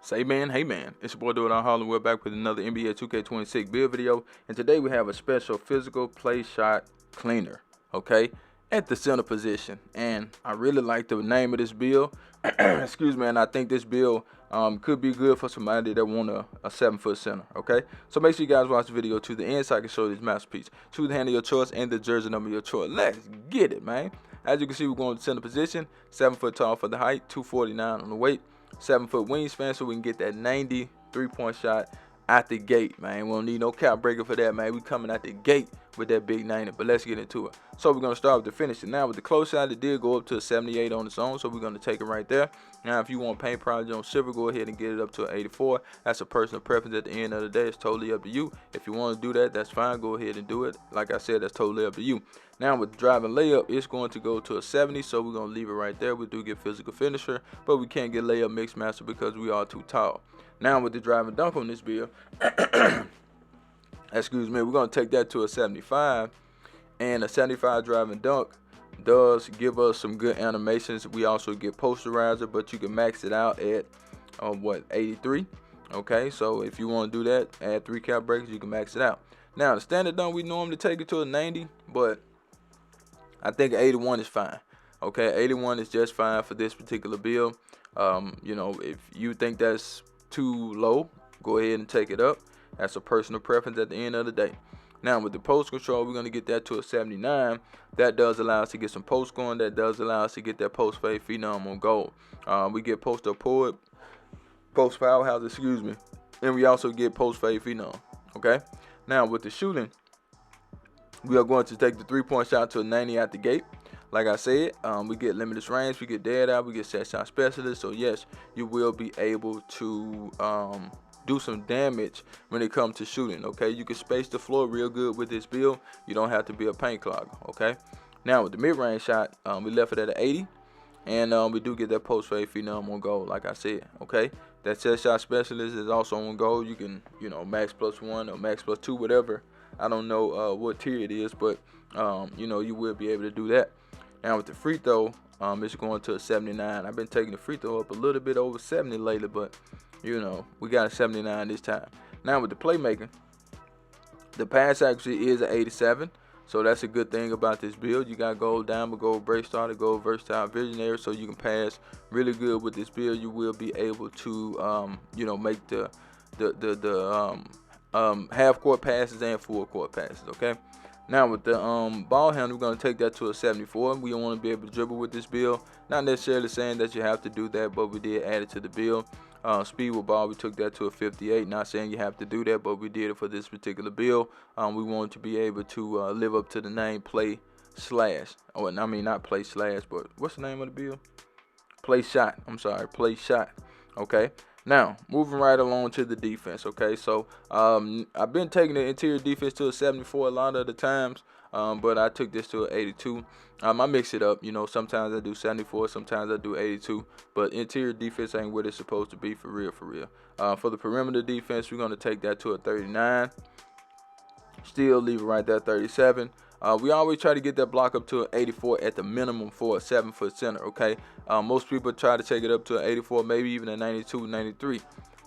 Say man, hey man, it's your boy Doing on Harlem. We're back with another NBA 2K26 build video, and today we have a special physical play shot cleaner, okay, at the center position. And I really like the name of this build. Excuse me, and I think this build could be good for somebody that want a 7-foot center, okay? So make sure you guys watch the video to the end so I can show you this masterpiece. Choose the hand of your choice and the jersey number of your choice. Let's get it, man. As you can see, we're going to center position, 7 foot tall for the height, 249 on the weight. 7-foot wingspan, so we can get that 90 3-point shot out the gate, man. We don't need no cap breaker for that, man. We coming out the gate with that big 90, but let's get into it. So we're going to start with the finishing. Now with the close shot, it did go up to a 78 on its own, so we're going to take it right there. Now if you want paint project on silver, go ahead and get it up to an 84. That's a personal preference at the end of the day. It's totally up to you. If you want to do that, that's fine. Go ahead and do it. Like I said, that's totally up to you. Now with the driving layup, it's going to go to a 70, so we're going to leave it right there. We do get physical finisher, but we can't get layup mix master because we are too tall. Now with the driving dunk on this build, excuse me, we're going to take that to a 75, and a 75 driving dunk does give us some good animations. We also get posterizer, but you can max it out at 83. Okay, so if you want to do that, add 3 cap breakers, you can max it out. Now the standard dunk, we normally take it to a 90, but I think 81 is fine. Okay, 81 is just fine for this particular build. You know, if you think that's too low, go ahead and take it up. That's a personal preference at the end of the day. Now with the post control, we're going to get that to a 79. That does allow us to get some post scoring. That does allow us to get that post fade phenom on goal. We get post up forward, post foul house, excuse me, and we also get post fade phenom. Okay. Now with the shooting, we are going to take the 3-point shot to a 90 out the gate. Like I said, we get limitless range, we get dead out, we get set shot specialist. So yes, you will be able to do some damage when it comes to shooting. Okay, you can space the floor real good with this build. You don't have to be a paint clogger. Okay, now with the mid-range shot, we left it at an 80, and we do get that post fade phenom on goal. Like I said, okay, that set shot specialist is also on goal. You can, you know, max +1 or max +2, whatever. I don't know what tier it is, but you know, you will be able to do that. Now with the free throw, it's going to a 79. I've been taking the free throw up a little bit over 70 lately, but you know, we got a 79 this time. Now with the playmaking, the pass accuracy is an 87. So that's a good thing about this build. You got gold diamond, gold break starter, gold versatile visionary, so you can pass really good with this build. You will be able to you know, make the half court passes and full court passes. Okay. Now with the ball handle, we're going to take that to a 74. We don't want to be able to dribble with this build. Not necessarily saying that you have to do that, but we did add it to the build. Speed with ball, we took that to a 58. Not saying you have to do that, but we did it for this particular build. We wanted to be able to live up to the name play slash. Oh, I mean not play slash, but what's the name of the build? Play shot. I'm sorry, play shot. Okay. Now, moving right along to the defense, okay? So, I've been taking the interior defense to a 74 a lot of the times, but I took this to an 82. I mix it up, you know, sometimes I do 74, sometimes I do 82, but interior defense ain't what it's supposed to be for real, for real. For the perimeter defense, we're going to take that to a 39. Still leave it right there, 37. We always try to get that block up to an 84 at the minimum for a 7-foot center, okay? Most people try to take it up to an 84, maybe even a 92, 93.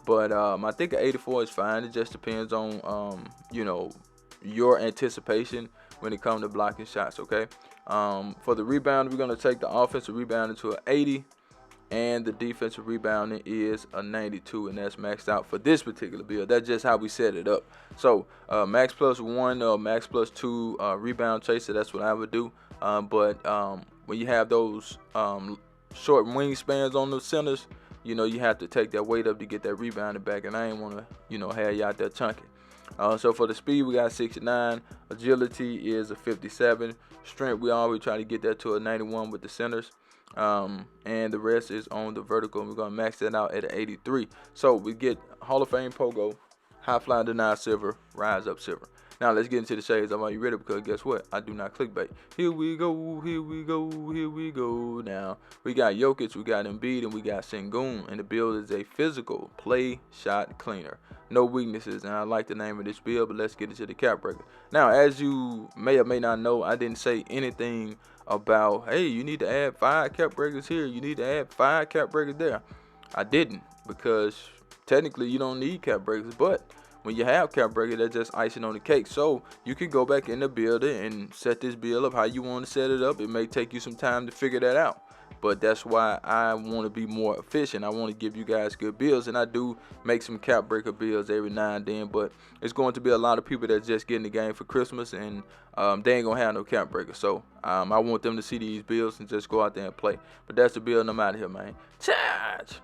But I think an 84 is fine. It just depends on, you know, your anticipation when it comes to blocking shots, okay? For the rebound, we're going to take the offensive rebounding to an 80. And the defensive rebounding is a 92, and that's maxed out for this particular build. That's just how we set it up. So max +1 or max +2 rebound chaser, that's what I would do. But when you have those short wingspans on the centers, you know, you have to take that weight up to get that rebounding back, and I ain't want to, you know, have you out there chunking. So for the speed, we got 69. Agility is a 57. Strength, we always try to get that to a 91 with the centers. And the rest is on the vertical, and we're going to max that out at an 83. So we get Hall of Fame pogo, high flying denied silver, rise up silver. Now let's get into the shades. Are you ready? Because guess what? I do not clickbait. Here we go, here we go, here we go. Now we got Jokic, we got Embiid, and we got Sengun, and the build is a physical play shot cleaner. No weaknesses, and I like the name of this build, but let's get into the cap breaker. Now, as you may or may not know, I didn't say anything about, hey, you need to add 5 cap breakers here, you need to add 5 cap breakers there. I didn't, because technically you don't need cap breakers, but when you have cap breaker, that's just icing on the cake. So you can go back in the builder and set this build up how you want to set it up. It may take you some time to figure that out, but that's why I want to be more efficient. I want to give you guys good builds, and I do make some cap breaker builds every now and then, but it's going to be a lot of people that's just getting the game for Christmas, and they ain't gonna have no cap breaker. So I want them to see these builds and just go out there and play. But that's the build, and I'm out of here, man. Charge!